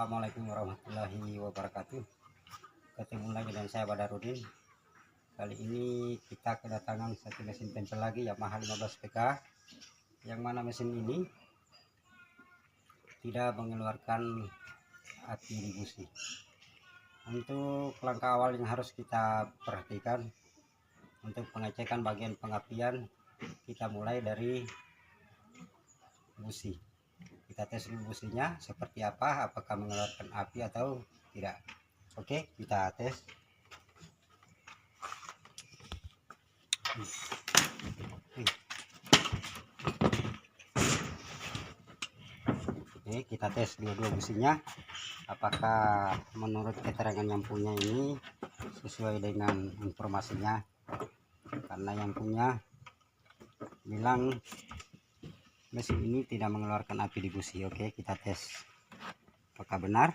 Assalamualaikum warahmatullahi wabarakatuh. Ketemu lagi dengan saya Badarudin. Kali ini kita kedatangan satu mesin tempel lagi Yamaha 15 PK, yang mana mesin ini tidak mengeluarkan api di busi. Untuk langkah awal yang harus kita perhatikan untuk pengecekan bagian pengapian, kita mulai dari busi. Kita tes dulu businya seperti apa, apakah mengeluarkan api atau tidak. Oke, kita tes. Oke, kita tes dua-dua businya, apakah menurut keterangan yang punya ini sesuai dengan informasinya. Karena yang punya bilang mesin ini tidak mengeluarkan api di busi. Oke, kita tes apakah benar.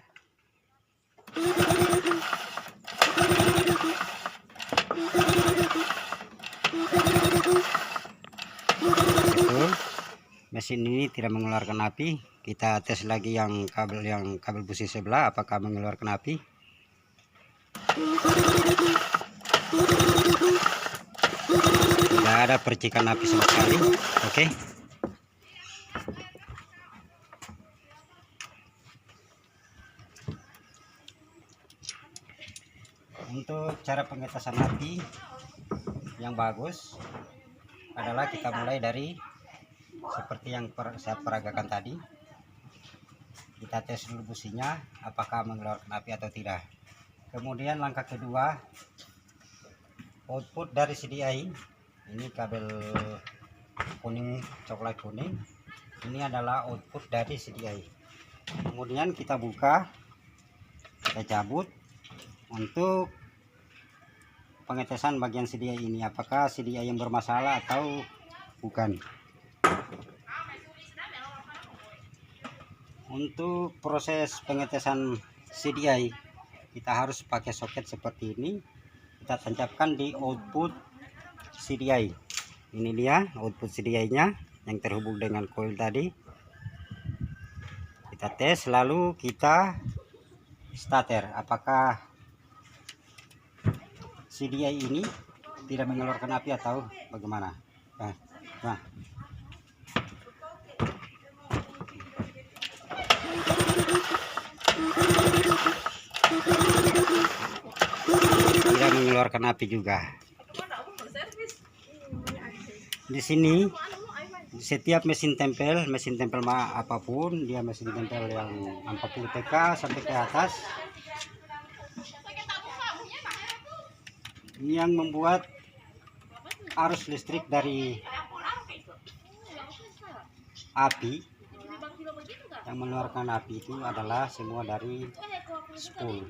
Betul, mesin ini tidak mengeluarkan api. Kita tes lagi yang kabel busi sebelah, apakah mengeluarkan api. Tidak ada percikan api sama sekali. Oke. Untuk cara pengetesan api yang bagus adalah kita mulai dari seperti yang saya peragakan tadi. Kita tes dulu businya apakah mengeluarkan api atau tidak. Kemudian langkah kedua, output dari CDI, ini kabel kuning, coklat kuning, ini adalah output dari CDI. Kemudian kita buka, kita cabut untuk pengetesan bagian CDI ini, apakah CDI yang bermasalah atau bukan. Untuk proses pengetesan CDI, kita harus pakai soket seperti ini. Kita tancapkan di output CDI. Ini dia output CDI-nya yang terhubung dengan coil tadi. Kita tes, lalu kita starter, apakah CDI ini tidak mengeluarkan api atau bagaimana. Nah. Tidak mengeluarkan api juga. Di sini setiap mesin tempel apapun, dia mesin tempel yang 40 PK sampai ke atas, yang membuat arus listrik dari api, yang mengeluarkan api itu adalah semua dari spool.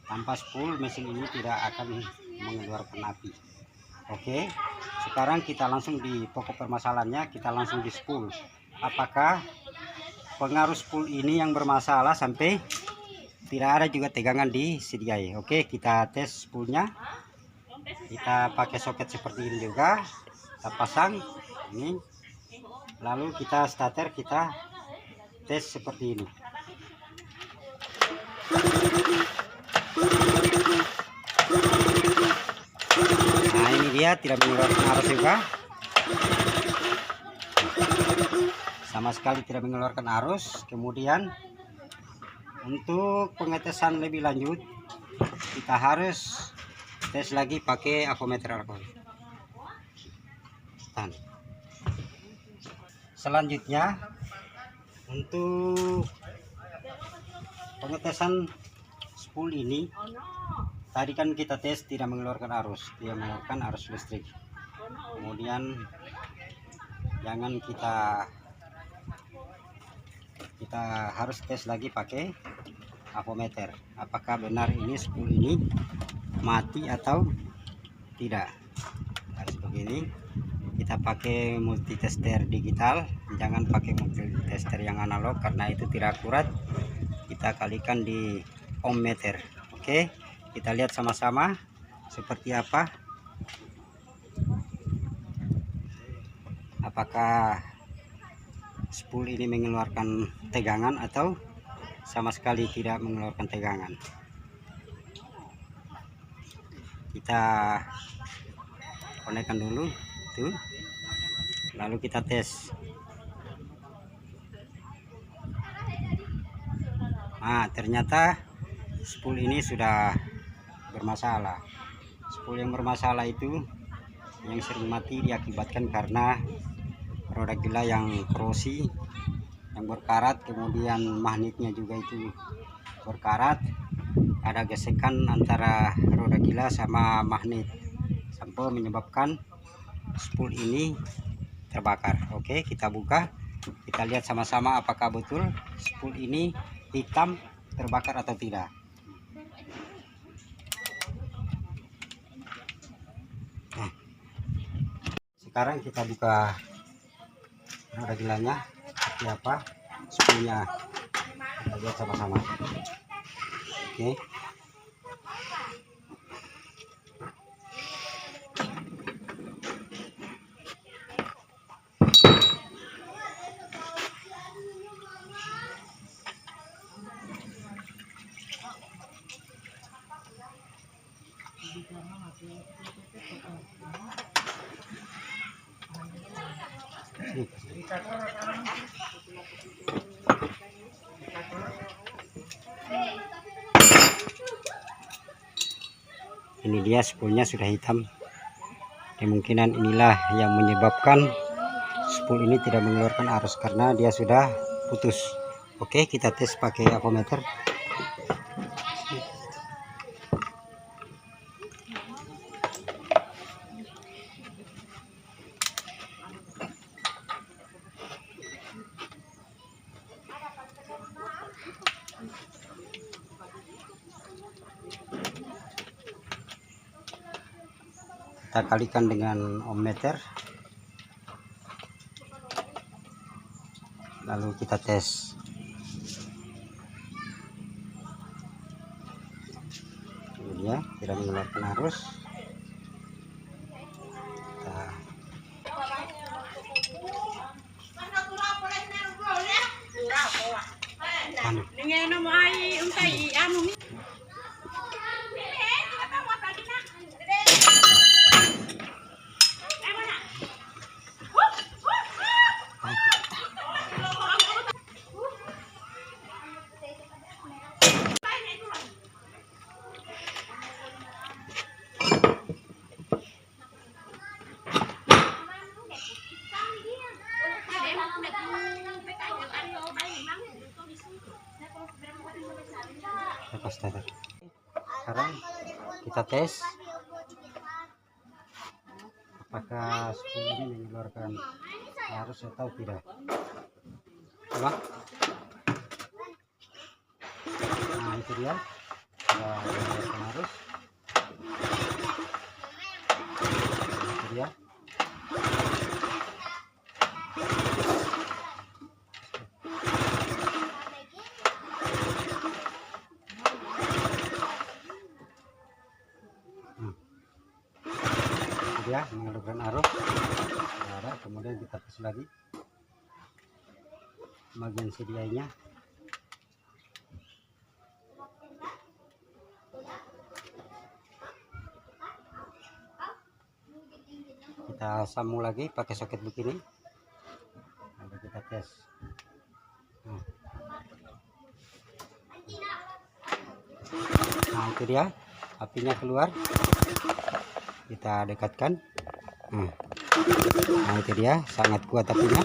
Tanpa spool mesin ini tidak akan mengeluarkan api. Oke, sekarang kita langsung di pokok permasalahannya, kita langsung di spool. Apakah pengaruh spool ini yang bermasalah sampai tidak ada juga tegangan di CDI. Oke, kita tes spoolnya. Kita pakai soket seperti ini juga, kita pasang ini, lalu kita starter, kita tes seperti ini. Nah, ini dia tidak mengeluarkan arus juga, sama sekali tidak mengeluarkan arus. Kemudian untuk pengetesan lebih lanjut, kita harus tes lagi pakai avometer alkohol. Selanjutnya, untuk pengetesan spool ini, tadi kan kita tes tidak mengeluarkan arus, tidak mengeluarkan arus listrik. Kemudian jangan kita harus tes lagi pakai avometer, apakah benar ini spool ini mati atau tidak. Harus begini, kita pakai multitester digital, jangan pakai multitester yang analog karena itu tidak akurat. Kita kalikan di ohmmeter. Oke, kita lihat sama-sama seperti apa, apakah spool ini mengeluarkan tegangan atau sama sekali tidak mengeluarkan tegangan. Kita konekkan dulu tuh, lalu kita tes. Nah, ternyata spool ini sudah bermasalah. Spool yang bermasalah itu yang sering mati diakibatkan karena roda gila yang korosi, yang berkarat, kemudian magnetnya juga itu berkarat, ada gesekan antara roda gila sama magnet sampai menyebabkan spool ini terbakar. Oke, kita buka, kita lihat sama-sama apakah betul spool ini hitam terbakar atau tidak. Nah, sekarang kita buka roda gilanya seperti apa spoolnya, kita lihat sama-sama. Oke. Ini dia spoolnya sudah hitam. Kemungkinan inilah yang menyebabkan spool ini tidak mengeluarkan arus karena dia sudah putus. Oke, kita tes pakai avometer. Kita kalikan dengan ohmmeter, lalu kita tes. Ini dia, tidak mengeluarkan arus. Sekarang kita tes apakah spool ini mengeluarkan arus atau tidak. Coba. Nah, itu dia, sudah mengeluarkan arus. Itu dia. Dia mengeluarkan arus, ada, kemudian kita tes lagi bagian CDI-nya. Kita sambung lagi pakai soket begini, lalu kita tes. Nah, itu dia, apinya keluar. Kita dekatkan. Nah, itu dia, sangat kuat apinya.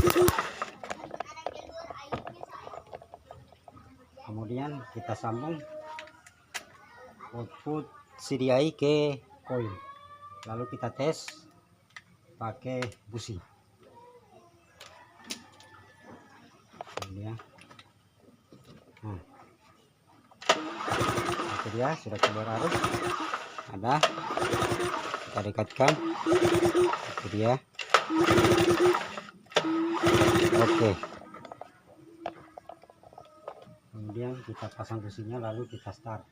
Kemudian kita sambung output CDI ke coil, lalu kita tes pakai busi. Ini ya. Itu dia, sudah keluar arus, ada, kita dekatkan. Itu dia. Oke, kemudian kita pasang businya, lalu kita start.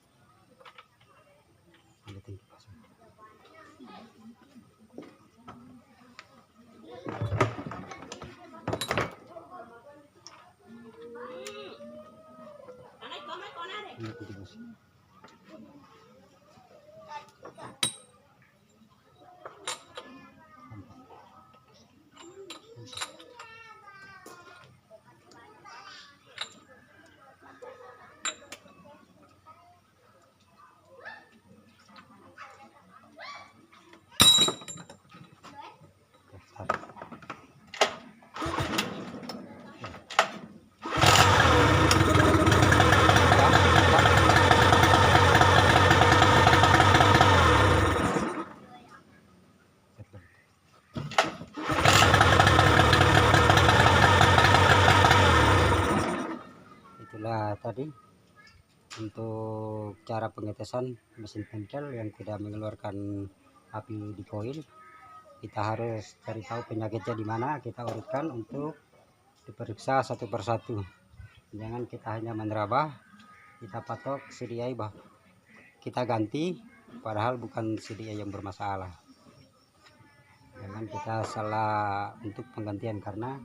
Ini kunci besi. Itulah tadi untuk cara pengetesan mesin bengkel yang tidak mengeluarkan api di koil. Kita harus cari tahu penyakitnya di mana, kita urutkan untuk diperiksa satu persatu. Jangan kita hanya menerabah, kita patok CDI kita ganti padahal bukan CDI yang bermasalah. Jangan kita salah untuk penggantian, karena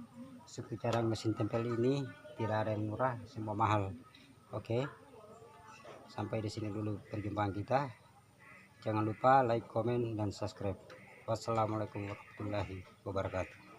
sekarang mesin tempel ini tidak ada yang murah, semua mahal. Oke, sampai di sini dulu perjumpaan kita. Jangan lupa like, komen, dan subscribe. Wassalamualaikum warahmatullahi wabarakatuh.